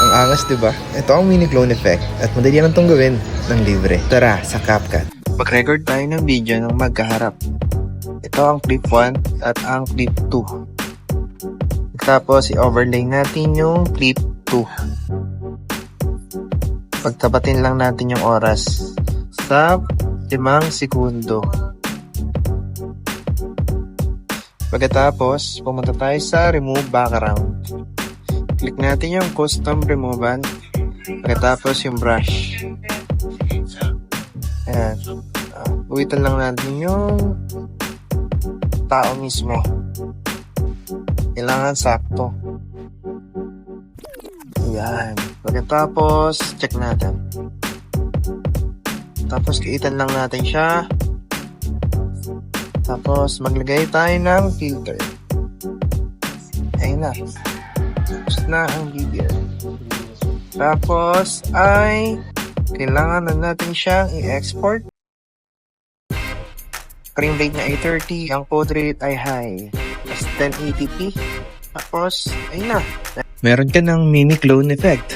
Ang angas, diba? Ito ang mini clone effect at madali lang itong gawin ng libre. Tara sa CapCut. Mag-record tayo ng video ng magkaharap. Ito ang clip 1 at ang clip 2. Tapos i-overlay natin yung clip 2. Pagtapatin lang natin yung oras sa 5 segundo. Pagkatapos, pumunta tayo sa remove background. Click natin yung custom removal. Pagkatapos yung brush. Ayan. Uwitan lang natin yung tao mismo. Kailangan sakto. Ayan. Pagkatapos, check natin. Tapos, kiitan lang natin siya. Tapos, maglagay tayo ng filter. Ayun na. Tapos na ang video. Tapos, ay kailangan na natin siyang i-export. Frame rate na ay 30. Ang code rate ay high. As 1080p. Tapos, ayun na. Meron ka ng mini clone effect.